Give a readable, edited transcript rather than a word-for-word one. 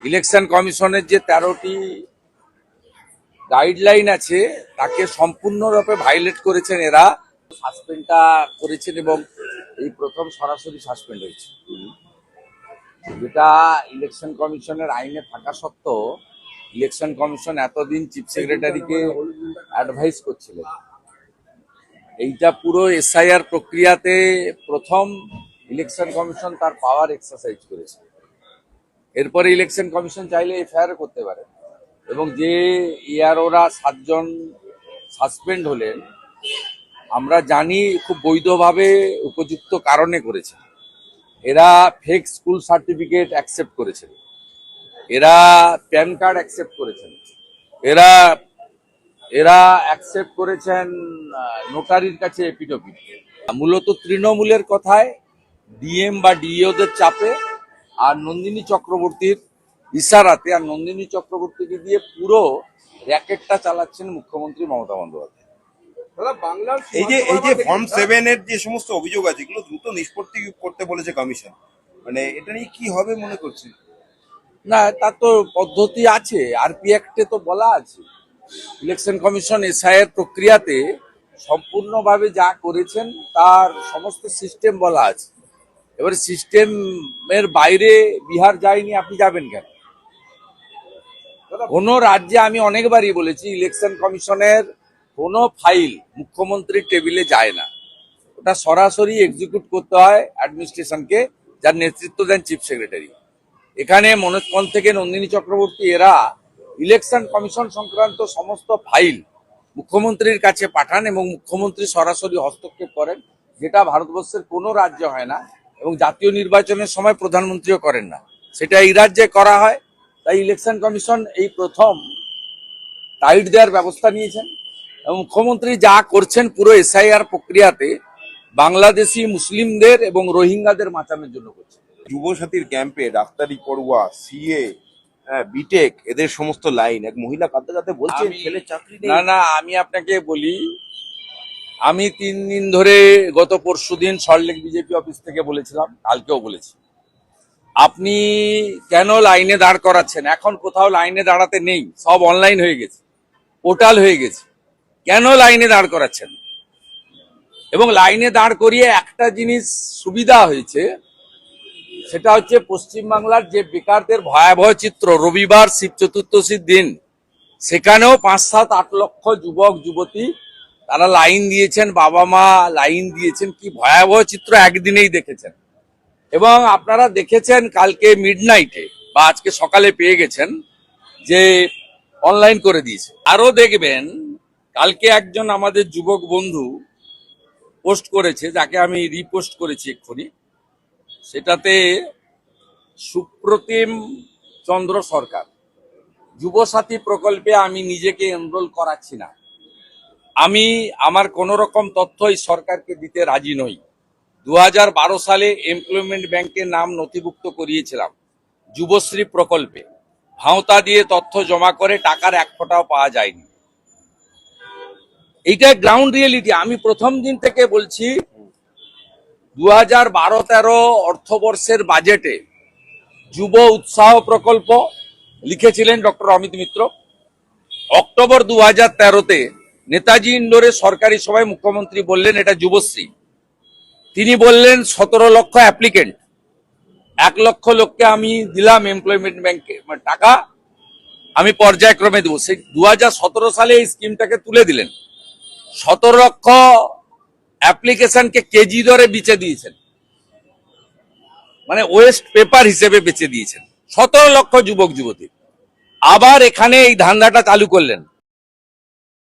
Election কমিশনের যে 13টি guideline আছে তাকে সম্পূর্ণরূপে ভায়োলেট করেছেন এরা। সাসপেন্ডটা করেছেন এবং এই প্রথম সরাসরি সাসপেন্ড হয়েছে, যেটা ইলেকশন কমিশনের আইনে থাকা সত্ত্বেও ইলেকশন কমিশন এতদিন চিফ সেক্রেটারিকে অ্যাডভাইস করছিলেন। এইটা পুরো এসআইআর প্রক্রিয়াতে প্রথম ইলেকশন কমিশন তার পাওয়ার এক্সারসাইজ করেছে। এরপরে ইলেকশন কমিশন চাইলে এফআইআর করতে পারে এবং যে ইয়ারোরা 7 জন সাসপেন্ড হলেন আমরা জানি খুব বৈধভাবে উপযুক্ত কারণে করেছে। এরা ফেক স্কুল সার্টিফিকেট অ্যাকসেপ্ট করেছেন, এরা প্যান কার্ড অ্যাকসেপ্ট করেছেন, এরা অ্যাকসেপ্ট করেছেন নোটারির কাছে এপিডভিট। মূলত তৃণমূলের কথায় ডিএম বা ডিইওদের চাপে আর নন্দিনী চক্রবর্তীর ইশারাতে আর নন্দিনী চক্রবর্তীকে দিয়ে পুরো র্যাকেটটা চালাচ্ছেন মুখ্যমন্ত্রী মমতা বন্দ্যোপাধ্যায়। এই যে ফর্ম 7 এর যে সমস্ত অভিযোগ আছে এগুলো দ্রুত নিষ্পত্তি করতে বলেছে কমিশন, মানে এটা নিয়ে কি হবে মনে করছেন? না, তার তো পদ্ধতি আছে, আরপি অ্যাক্টে তো বলা আছে। ইলেকশন কমিশন এসআইআর প্রক্রিয়াতে সম্পূর্ণভাবে যা করেছেন তার সমস্ত সিস্টেম বলা আছে। এবার সিস্টেমের বাইরে বিহার যায়নি, আপনি যাবেন কেন? কোন রাজ্যে আমি অনেকবারই বলেছি ইলেকশন কমিশনের কোনো ফাইল মুখ্যমন্ত্রীর টেবিলে যায় না, ওটা সরাসরি এক্সিকিউট করতে হয় অ্যাডমিনিস্ট্রেশনকে, যার নেতৃত্ব দেন চিফ সেক্রেটারি। এখানে মনোজ পন্থ থেকে নন্দিনী চক্রবর্তী এরা ইলেকশন কমিশন সংক্রান্ত সমস্ত ফাইল মুখ্যমন্ত্রীর কাছে পাঠান এবং মুখ্যমন্ত্রী সরাসরি হস্তক্ষেপ করেন, যেটা ভারতবর্ষের কোনো রাজ্য হয় না এবং জাতীয় নির্বাচনের সময় প্রধানমন্ত্রীও করেন না, সেটা এই রাজ্যে করা হয়। তাই ইলেকশন কমিশন এই প্রথম টাইট দেওয়ার ব্যবস্থা নিয়েছেন এবং মুখ্যমন্ত্রী যা করছেন পুরো এসআইআর প্রক্রিয়াতে বাংলাদেশি মুসলিমদের এবং রোহিঙ্গাদের বাঁচানোর জন্য করছেন। যুবসাথীর ক্যাম্পে ডাক্তারি পড়ুয়া, সিএ, বিটেক এদের সমস্ত লাইন এক মহিলা কাঁদতে কাঁদতে বলছেন ছেলে চাকরি নেই। না, আমি আপনাকে বলি, আমি 3 দিন ধরে গত পরশুদিন সল্টলেক বিজেপি অফিস থেকে বলেছিলাম, কালকেও বলেছি, আপনি কেন লাইনে দাঁড় করাচ্ছেন? এখন কোথাও লাইনে দাঁড়াতে নেই, সব অনলাইন হয়ে গেছে, পোর্টাল হয়ে গেছে, কেন লাইনে দাঁড় করাচ্ছেন? এবং লাইনে দাঁড় করিয়ে একটা জিনিস সুবিধা হয়েছে, সেটা হচ্ছে পশ্চিমবাংলার যে বেকারদের ভয়াবহ চিত্র, রবিবার শিব চতুর্দশীর দিন সেখানেও 5-7-8 লক্ষ যুবক যুবতী তারা লাইন দিয়েছেন, বাবা মা লাইন দিয়েছেন, কি ভয়াবহ চিত্র একদিনেই দেখেছেন। এবং আপনারা দেখেছেন কালকে মিডনাইটে বা আজকে সকালে পেয়ে গেছেন যে অনলাইন করে দিয়েছে। আরো দেখবেন কালকে একজন আমাদের যুবক বন্ধু পোস্ট করেছে, যাকে আমি রিপোস্ট করেছি এক্ষুনি, সেটাতে সুপ্রতিম চন্দ্র সরকার, যুবসাথী প্রকল্পে আমি নিজেকে এনরোল করাচ্ছি না, আমি আমার কোন রকম তথ্য এই সরকারকে দিতে রাজি নই। 2012 সালে এমপ্লয়মেন্ট ব্যাংকের নাম নথিভুক্ত করিয়েছিলাম যুবশ্রী প্রকল্পে, ভাওতা দিয়ে তথ্য জমা করে টাকার 1 ফোঁটাও পাওয়া যায়নি। এইটা গ্রাউন্ড রিয়েলিটি। আমি প্রথম দিন থেকে বলছি 2012-13 অর্থবর্ষের বাজেটে যুব উৎসাহ প্রকল্প লিখেছিলেন ডক্টর অমিত মিত্র। অক্টোবর 2013-তে নেতাজি ইন্ডোরে সরকারি সভায় মুখ্যমন্ত্রী বললেন এটা যুবশ্রী। তিনি বললেন 17 লক্ষ অ্যাপ্লিকেন্ট, 1 লক্ষ লোককে আমি দিলাম এমপ্লয়মেন্ট ব্যাংকে টাকা, আমি পর্যায়ক্রমে দেবো। সেই 2017 সালে এই স্কিমটাকে তুলে দিলেন। 17 লক্ষ অ্যাপ্লিকেশনকে কেজি দরে বেচে দিয়েছেন, মানে ওয়েস্ট পেপার হিসেবে বেচে দিয়েছেন 17 লক্ষ যুবক যুবতী। আবার এখানে এই ধান্দাটা চালু করলেন,